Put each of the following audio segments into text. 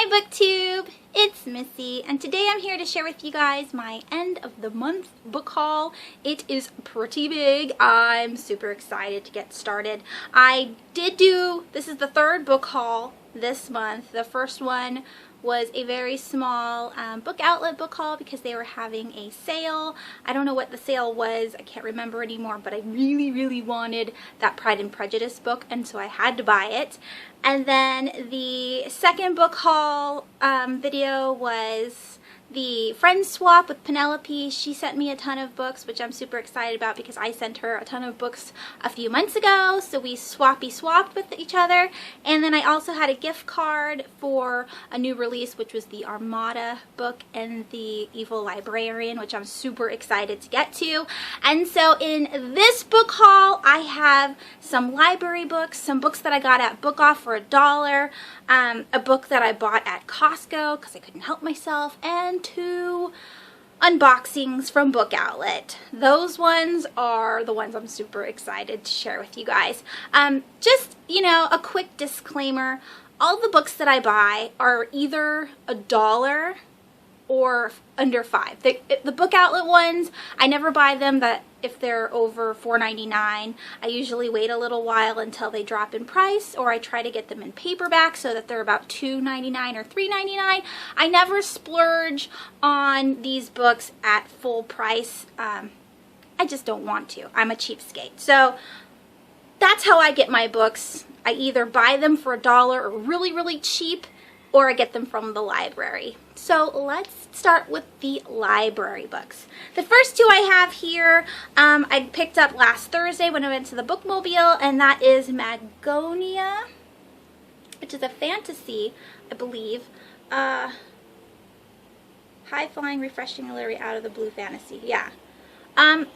BookTube, it's Missy, and today I'm here to share with you guys my end of the month book haul. It is pretty big. I'm super excited to get started. This is the third book haul this month. The first one was a very small book outlet book haul because they were having a sale. I don't know what the sale was, I can't remember anymore, but I really wanted that Pride and Prejudice book, and so I had to buy it. And then the second book haul video was the friend swap with Penelope. She sent me a ton of books, which I'm super excited about because I sent her a ton of books a few months ago, so we swapped with each other. And then I also had a gift card for a new release, which was the Armada book and the Evil Librarian, which I'm super excited to get to. And so in this book haul, I have some library books, some books that I got at Book Off for $1, a book that I bought at Costco because I couldn't help myself, and 2 unboxings from Book Outlet. Those ones are the ones I'm super excited to share with you guys. Just, a quick disclaimer. All the books that I buy are either $1 or under $5. The Book Outlet ones, I never buy them if they're over $4.99. I usually wait a little while until they drop in price, or I try to get them in paperback so that they're about $2.99 or $3.99. I never splurge on these books at full price. I just don't want to. I'm a cheapskate. So that's how I get my books. I either buy them for $1 or really cheap, or I get them from the library. So let's start with the library books. The first 2 I have here, I picked up last Thursday when I went to the bookmobile, and that is Magonia, which is a fantasy, I believe. High-flying, refreshing, hilary, out of the blue fantasy. Yeah. I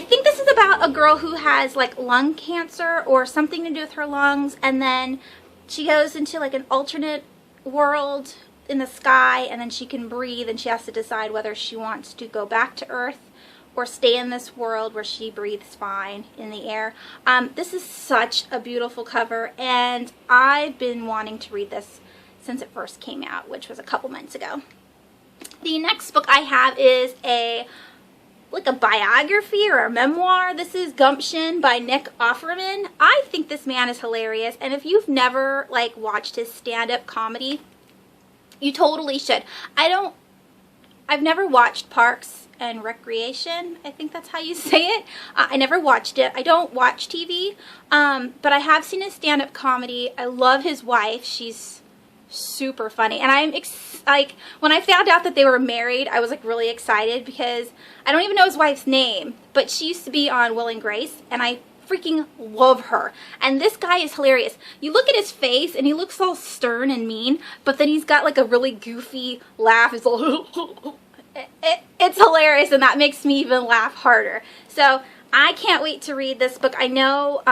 think this is about a girl who has like lung cancer or something to do with her lungs, and then she goes into like an alternate world in the sky, and then she can breathe, and she has to decide whether she wants to go back to Earth or stay in this world where she breathes fine in the air. This is such a beautiful cover, and I've been wanting to read this since it first came out, which was a couple months ago. The next book I have is like a biography or a memoir. This is Gumption by Nick Offerman. I think this man is hilarious, and if you've never watched his stand-up comedy, you totally should. I've never watched Parks and Recreation. I think that's how you say it. I never watched it. I don't watch TV, but I have seen his stand-up comedy. I love his wife. She's super funny, and I'm when I found out that they were married, I was really excited because I don't even know his wife's name, but she used to be on Will and Grace, and I freaking love her. And this guy is hilarious. You look at his face and he looks all stern and mean, but then he's got a really goofy laugh. It's all it's hilarious, and that makes me even laugh harder. So I can't wait to read this book. I know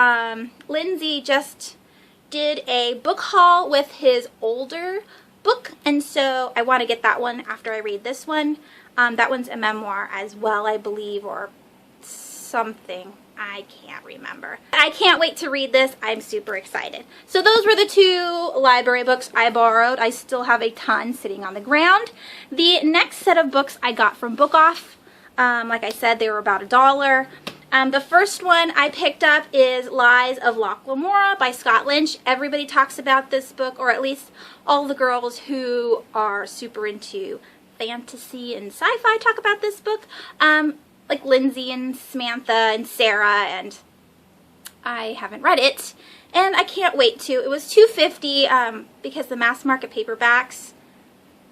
Lindsay just did a book haul with his older book, and so I want to get that one after I read this one. That one's a memoir as well, I believe, or something. I can't remember. I can't wait to read this. I'm super excited. So those were the 2 library books I borrowed. I still have a ton sitting on the ground. The next set of books I got from Book Off. Like I said, they were about $1. The first one I picked up is Lies of Loch Lamora by Scott Lynch. Everybody talks about this book, or at least all the girls who are super into fantasy and sci-fi talk about this book. Like Lindsay and Samantha and Sarah, and I haven't read it, and I can't wait to. It was $2.50 because the mass market paperbacks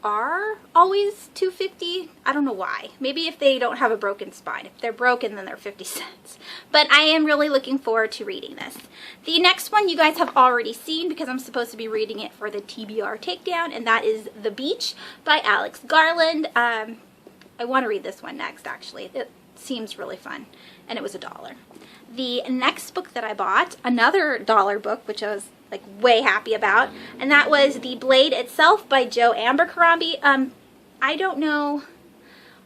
are always $2.50. I don't know why. Maybe if they don't have a broken spine. If they're broken, then they're 50 cents. But I am really looking forward to reading this. The next one you guys have already seen because I'm supposed to be reading it for the TBR takedown, and that is The Beach by Alex Garland. I want to read this one next, actually. It seems really fun, and it was $1. The next book that I bought, another $1 book, which I was way happy about, and that was The Blade Itself by Jo Abercrombie. I don't know,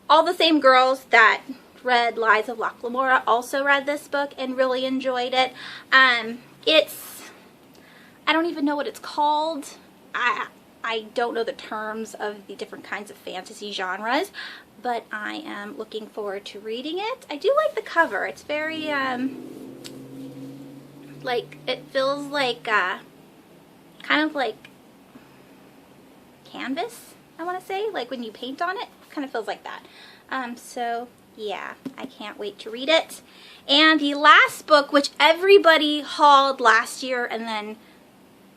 all the same girls that read Lies of Loch Lamora also read this book and really enjoyed it. I don't even know what it's called. I don't know the terms of the different kinds of fantasy genres, but I am looking forward to reading it. I do like the cover. It's very, like, it feels like, kind of like canvas, I want to say. Like when you paint on it, kind of feels like that. So, yeah, I can't wait to read it. And the last book, which everybody hauled last year and then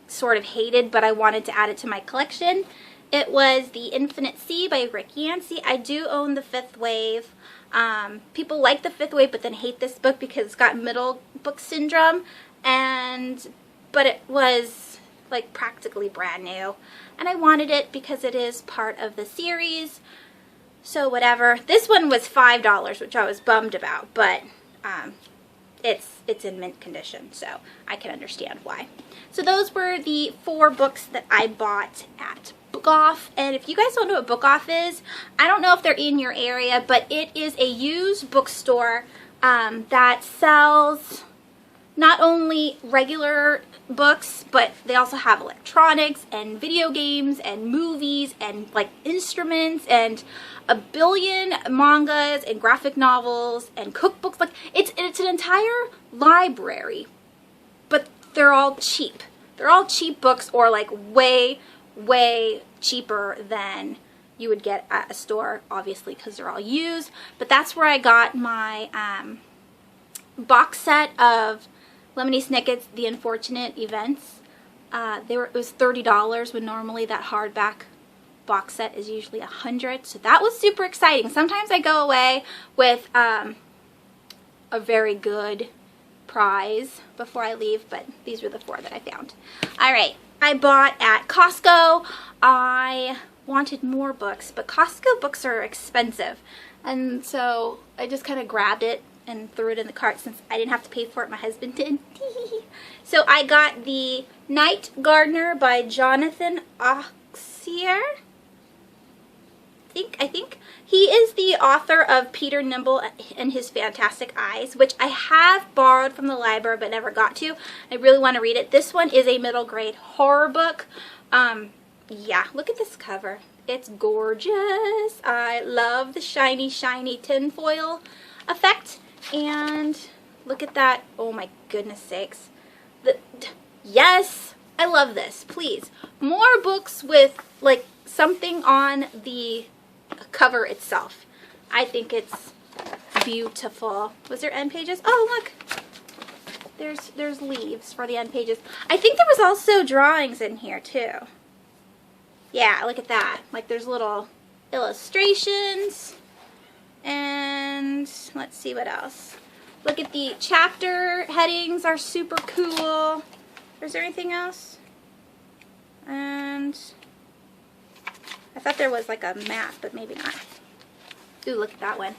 sort of hated, but I wanted to add it to my collection. It was The Infinite Sea by Rick Yancey. I do own The Fifth Wave. People like The Fifth Wave but then hate this book because it's got middle book syndrome, but it was like practically brand new. And I wanted it because it is part of the series. So whatever. This one was $5, which I was bummed about, but it's in mint condition, so I can understand why. So those were the 4 books that I bought at Book Off. And if you guys don't know what Book Off is, I don't know if they're in your area, but it is a used bookstore that sells not only regular books, but they also have electronics and video games and movies and like instruments and a billion mangas and graphic novels and cookbooks. Like it's an entire library, but they're all cheap. They're all cheap books, or like way cheaper than you would get at a store, obviously, because they're all used. But that's where I got my box set of Lemony Snicket's The Unfortunate Events. It was $30 when normally that hardback box set is usually $100. So that was super exciting. Sometimes I go away with a very good prize before I leave, but these were the 4 that I found. Alright, I bought at Costco. I wanted more books, but Costco books are expensive, and so I just kind of grabbed it and threw it in the cart since I didn't have to pay for it, my husband did. So I got The Night Gardener by Jonathan Auxier. I think he is the author of Peter Nimble and His Fantastic Eyes, which I have borrowed from the library but never got to. I really want to read it. This one is a middle grade horror book. Yeah, look at this cover. It's gorgeous. I love the shiny tinfoil effect. And look at that. Oh my goodness sakes. Yes, I love this. Please, more books with like something on the cover itself. I think it's beautiful. Was there end pages? Oh, look. There's leaves for the end pages. I think there was also drawings in here too. Yeah, look at that. Like there's little illustrations. And let's see what else. Look at the chapter headings are super cool. Is there anything else? And I thought there was like a map, but maybe not. Ooh, look at that one.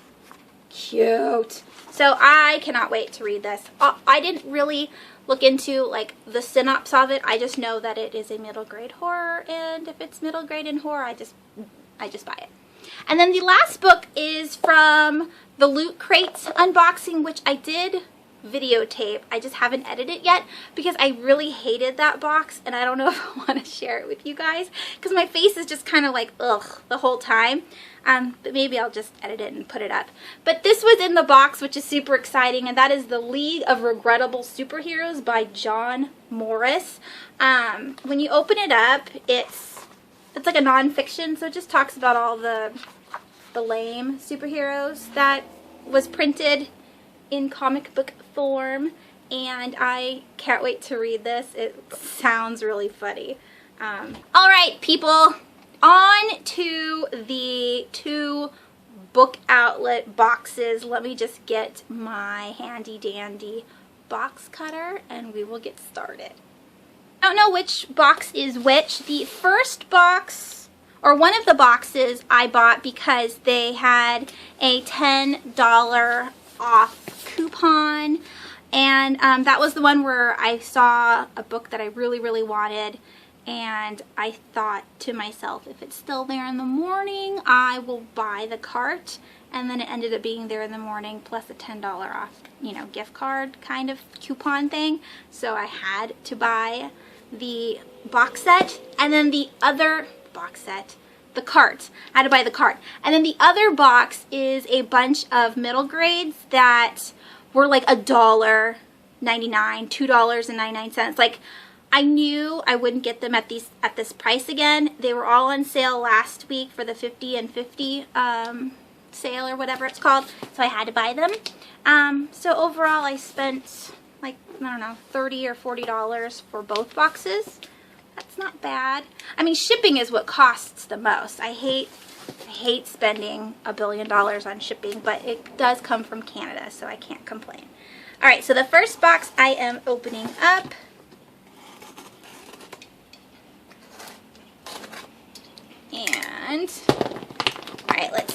Cute. So I cannot wait to read this. I didn't really look into like the synopsis of it. I just know that it is a middle grade horror, and if it's middle grade in horror, I just buy it. And then the last book is from the Loot Crates unboxing, which I did videotape. I just haven't edited it yet because I really hated that box, and I don't know if I want to share it with you guys because my face is just kind of like ugh the whole time. But maybe I'll just edit it and put it up. But this was in the box, which is super exciting, and that is The League of Regrettable Superheroes by John Morris. When you open it up, it's like a nonfiction, so it just talks about all the lame superheroes that was printed in comic book form, and I can't wait to read this. It sounds really funny. Alright people, on to the 2 book outlet boxes. Let me just get my handy dandy box cutter and we will get started. I don't know which box is which. The first box, or one of the boxes, I bought because they had a $10 off coupon, and that was the one where I saw a book that I really wanted, and I thought to myself, if it's still there in the morning, I will buy the cart. And then it ended up being there in the morning, plus a $10 off, you know, gift card kind of coupon thing. So I had to buy the box set, and then the other box set, the cart. I had to buy the cart. And then the other box is a bunch of middle grades that were like $1.99, $2.99. Like, I knew I wouldn't get them at this price again. They were all on sale last week for the 50 and 50 sale or whatever it's called. So I had to buy them. So overall I spent like, I don't know, $30 or $40 for both boxes. That's not bad. I mean, shipping is what costs the most. I hate spending $1 billion on shipping, but it does come from Canada, so I can't complain. All right, so the first box I am opening up. And, all right, let's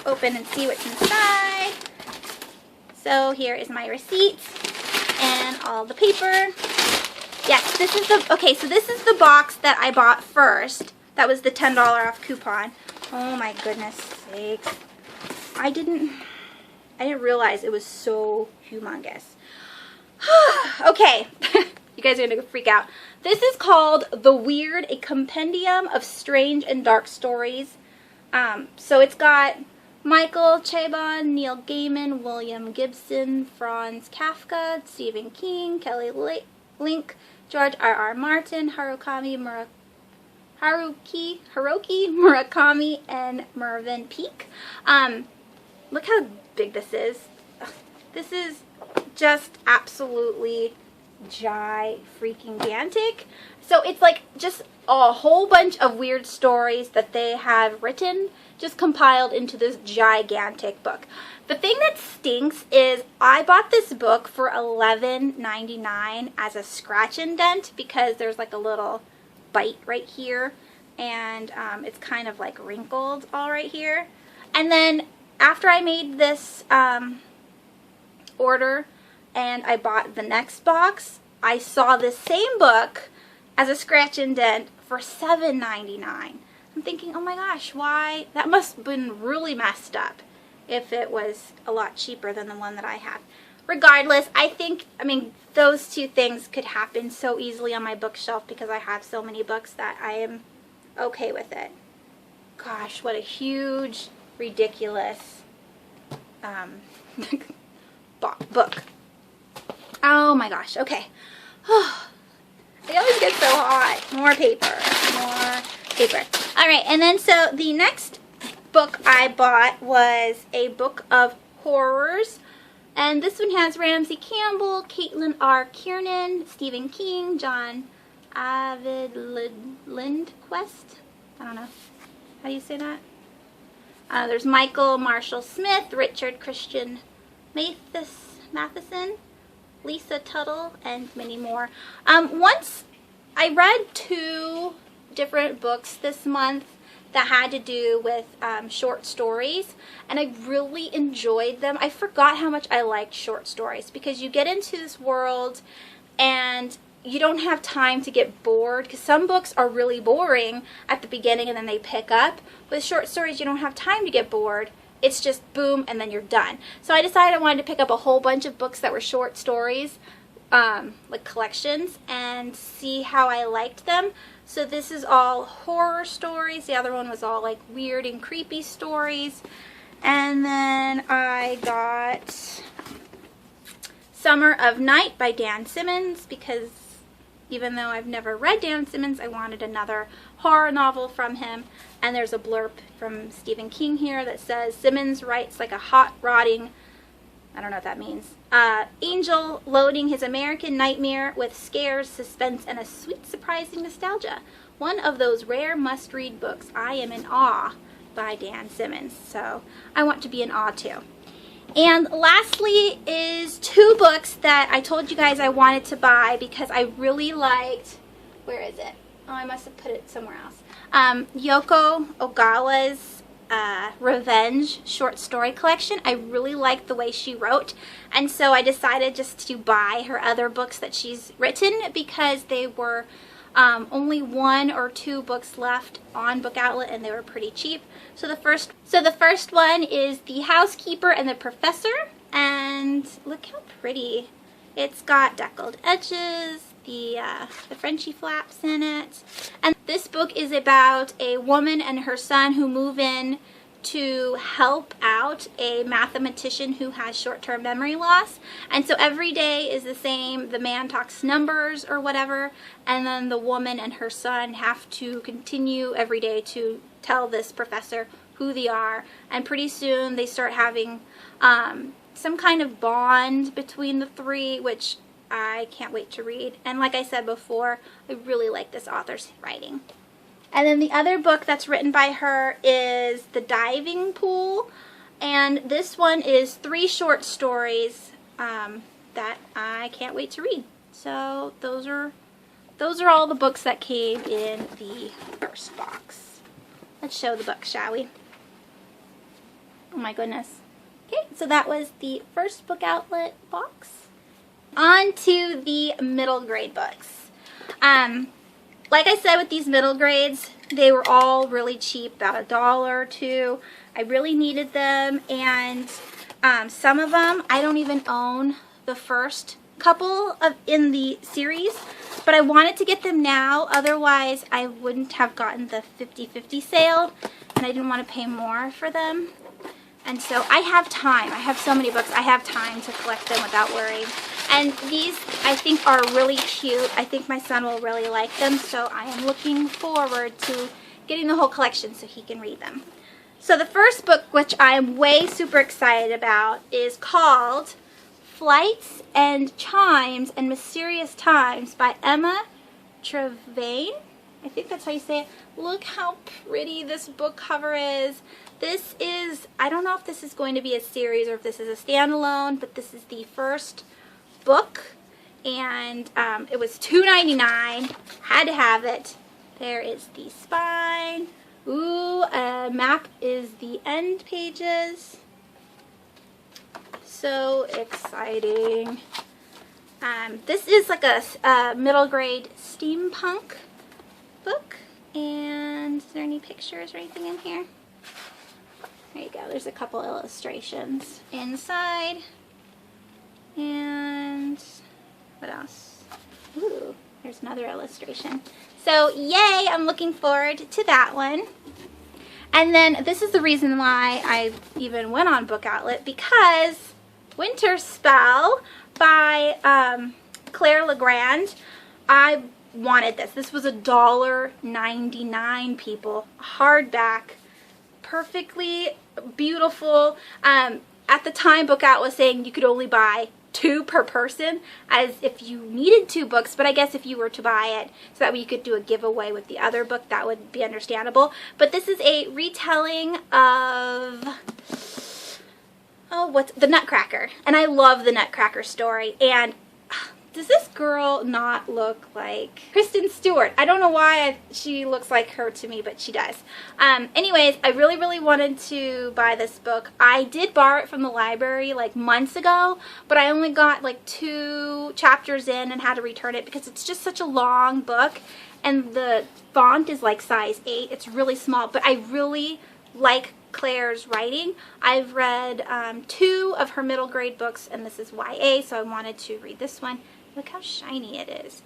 open and see what's inside. So here is my receipt and all the paper. Yes, this is the box that I bought first. That was the $10 off coupon. Oh my goodness sakes. I didn't realize it was so humongous. Okay, you guys are gonna freak out. This is called The Weird, a compendium of strange and dark stories. So it's got Michael Chabon, Neil Gaiman, William Gibson, Franz Kafka, Stephen King, Kelly Link, George R.R. Martin, Haruki Murakami, and Mervyn Peake. Look how big this is. This is just absolutely freaking-gantic. So it's like just a whole bunch of weird stories that they have written, just compiled into this gigantic book. The thing that stinks is I bought this book for $11.99 as a scratch and dent because there's like a little bite right here, and it's kind of like wrinkled all right here. And then after I made this order and I bought the next box, I saw this same book as a scratch and dent for $7.99. I'm thinking, oh my gosh, why? That must have been really messed up if it was a lot cheaper than the one that I have. Regardless, I mean, those two things could happen so easily on my bookshelf because I have so many books that I am okay with it. Gosh, what a huge, ridiculous book. Oh my gosh, okay. They always get so hot. More paper. Alright, and then so the next book I bought was a book of horrors. And this one has Ramsey Campbell, Caitlin R. Kiernan, Stephen King, John Avid Lindquist. I don't know. How do you say that? There's Michael Marshall Smith, Richard Christian Matheson, Lisa Tuttle, and many more. Once I read 2 different books this month that had to do with short stories, and I really enjoyed them. I forgot how much I liked short stories because you get into this world and you don't have time to get bored, because some books are really boring at the beginning and then they pick up. With short stories, you don't have time to get bored. It's just boom and then you're done. So I decided I wanted to pick up a whole bunch of books that were short stories, like collections, and see how I liked them. So this is all horror stories. The other one was all like weird and creepy stories. And then I got Summer of Night by Dan Simmons, because even though I've never read Dan Simmons, I wanted another horror novel from him. And there's a blurb from Stephen King here that says, Simmons writes like a hot, rotting, I don't know what that means, angel loading his American nightmare with scares, suspense, and a sweet, surprising nostalgia. One of those rare must-read books. I am in awe by Dan Simmons. So I want to be in awe too. And lastly is 2 books that I told you guys I wanted to buy because I really liked, where is it? Oh, I must have put it somewhere else. Yoko Ogawa's Revenge short story collection. I really liked the way she wrote, and so I decided just to buy her other books that she's written because they were only 1 or 2 books left on Book Outlet, and they were pretty cheap. So the first one is The Housekeeper and the Professor, and look how pretty. It's got deckled edges. the Frenchy flaps in it. And this book is about a woman and her son who move in to help out a mathematician who has short-term memory loss. And so every day is the same. The man talks numbers or whatever, and then the woman and her son have to continue every day to tell this professor who they are. And pretty soon they start having some kind of bond between the three, which I can't wait to read. And like I said before, I really like this author's writing. And then the other book that's written by her is The Diving Pool. And this one is 3 short stories that I can't wait to read. So those are all the books that came in the first box. Let's show the book, shall we? Oh my goodness. Okay, so that was the first book outlet box. On to the middle grade books. Like I said, with these middle grades, they were all really cheap, about $1 or $2. I really needed them, and some of them I don't even own the first couple in the series, but I wanted to get them now, otherwise I wouldn't have gotten the 50/50 sale, and I didn't want to pay more for them. And so I have time. I have so many books. I have time to collect them without worrying. And these, I think, are really cute. I think my son will really like them, so I am looking forward to getting the whole collection so he can read them. So the first book, which I'm way super excited about, is called Flights and Chimes and Mysterious Times by Emma Trevane. I think that's how you say it. Look how pretty this book cover is. This is, I don't know if this is going to be a series or if this is a standalone, but this is the first book, and it was $2.99. Had to have it. There is the spine. Ooh, a map is the end pages. So exciting. This is like a middle grade steampunk book. And is there any pictures or anything in here? There you go. There's a couple illustrations inside. And what else? Ooh, there's another illustration. So yay, I'm looking forward to that one. And then this is the reason why I even went on Book Outlet, because Winter Spell by Claire Legrand, I wanted this. This was $1.99, people. Hardback. Perfectly beautiful. At the time, Book Out was saying you could only buy 2 per person, as if you needed 2 books, but I guess if you were to buy it so that way you could do a giveaway with the other book, that would be understandable. But this is a retelling of, what's the Nutcracker, and I love the Nutcracker story. And does this girl not look like Kristen Stewart? I don't know why she looks like her to me, but she does. Anyways, I really, really wanted to buy this book. I did borrow it from the library like months ago, but I only got like 2 chapters in and had to return it because it's just such a long book, and the font is like size 8. It's really small, but I really like Claire's writing. I've read 2 of her middle grade books, and this is YA, so I wanted to read this one. Look how shiny it is.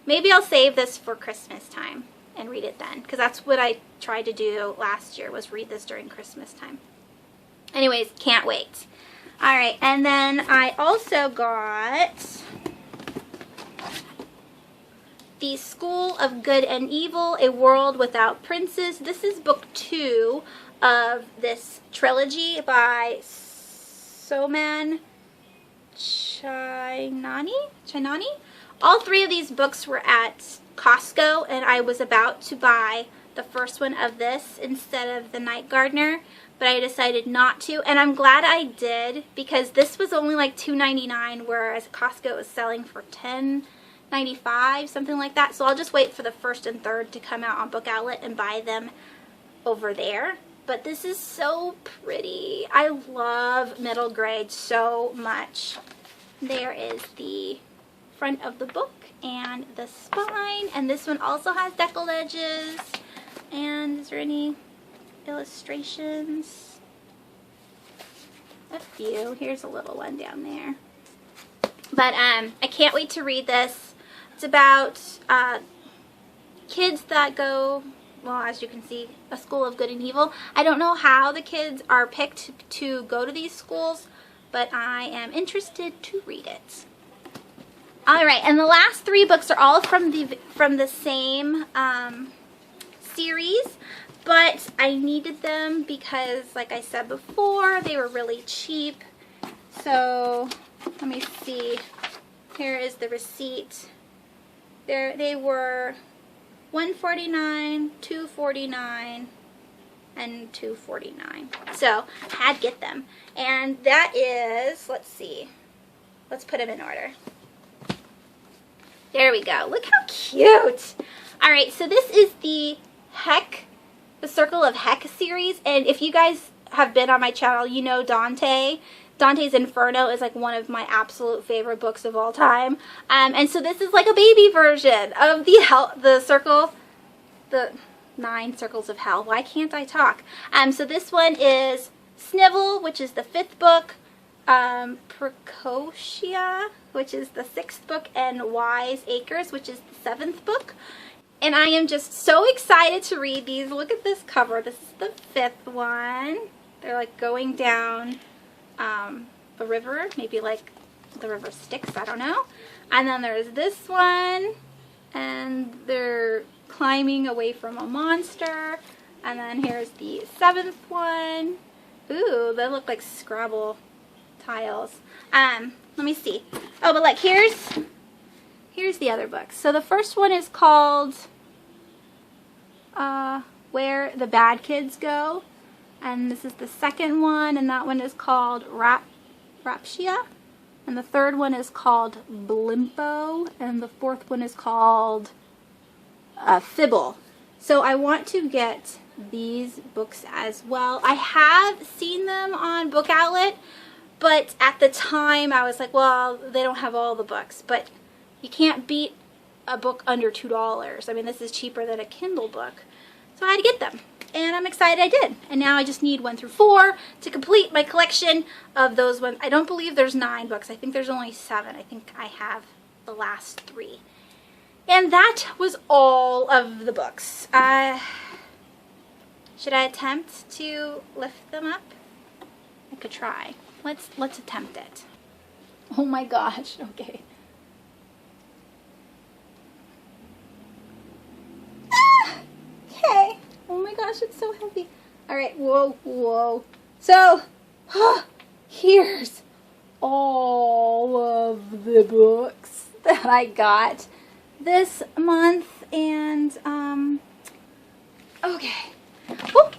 Maybe I'll save this for Christmas time and read it then, because that's what I tried to do last year, was read this during Christmas time. Anyways, can't wait. Alright, and then I also got The School of Good and Evil, A World Without Princes. This is book 2 of this trilogy by Soman Chainani. All 3 of these books were at Costco, and I was about to buy the first one of this instead of The Night Gardener, but I decided not to, and I'm glad I did, because this was only like $2.99, whereas Costco was selling for $10.95, something like that. So I'll just wait for the first and third to come out on Book Outlet and buy them over there. But this is so pretty. I love middle grade so much. There is the front of the book and the spine, and this one also has deckled edges. And is there any illustrations? A few. Here's a little one down there. But I can't wait to read this. It's about kids that go, well, as you can see, a school of good and evil. I don't know how the kids are picked to go to these schools, but I am interested to read it. All right, and the last 3 books are all from the same series, but I needed them because, like I said before, they were really cheap. So let me see. Here is the receipt. They were $1.49, $2.49, and $2.49. So I had to get them. And that is, let's see. Let's put them in order. There we go. Look how cute. All right, so this is the Circle of Heck series. And if you guys have been on my channel, you know Dante's Inferno is like one of my absolute favorite books of all time. And so this is like a baby version of the 9 Circles of Hell. Why can't I talk? So this one is Snivel, which is the 5th book, Precocia, which is the 6th book, and Wise Acres, which is the 7th book. And I am just so excited to read these. Look at this cover. This is the 5th one. They're like going down a river, maybe like the river Styx, I don't know. And then there's this one, and they're climbing away from a monster. And then here's the 7th one. Ooh, they look like Scrabble tiles. Let me see. Oh, but like here's the other books. So the first one is called Where the Bad Kids Go. And this is the second one, and that one is called Raptia. And the third one is called Blimpo, and the 4th one is called Fibble. So I want to get these books as well. I have seen them on Book Outlet, but at the time I was like, well, they don't have all the books. But you can't beat a book under $2. I mean, this is cheaper than a Kindle book. So I had to get them. And I'm excited I did. And now I just need 1 through 4 to complete my collection of those ones. I don't believe there's 9 books. I think there's only 7. I think I have the last 3. And that was all of the books. Should I attempt to lift them up? I could try. Let's attempt it. Oh my gosh. Okay. Okay. Oh my gosh, it's so heavy. All right, whoa. So, here's all of the books that I got this month, and, okay. Whoop.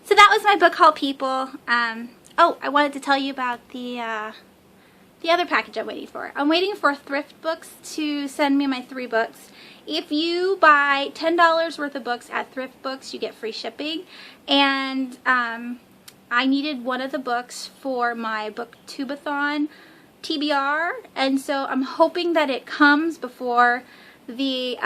So that was my book haul, people. Oh, I wanted to tell you about the other package I'm waiting for. I'm waiting for Thrift Books to send me my 3 books. If you buy $10 worth of books at Thrift Books, you get free shipping. And I needed one of the books for my booktubeathon TBR, and so I'm hoping that it comes before the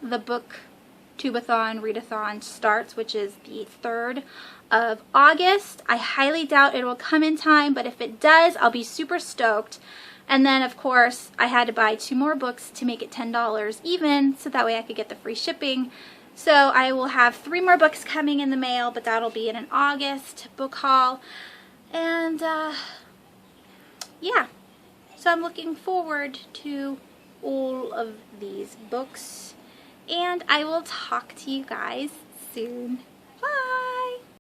booktubeathon readathon starts, which is the 3rd of August. I highly doubt it will come in time, but if it does, I'll be super stoked. And then, of course, I had to buy 2 more books to make it $10 even, so that way I could get the free shipping. So I will have 3 more books coming in the mail, but that'll be in an August book haul. And, yeah. So I'm looking forward to all of these books. And I will talk to you guys soon.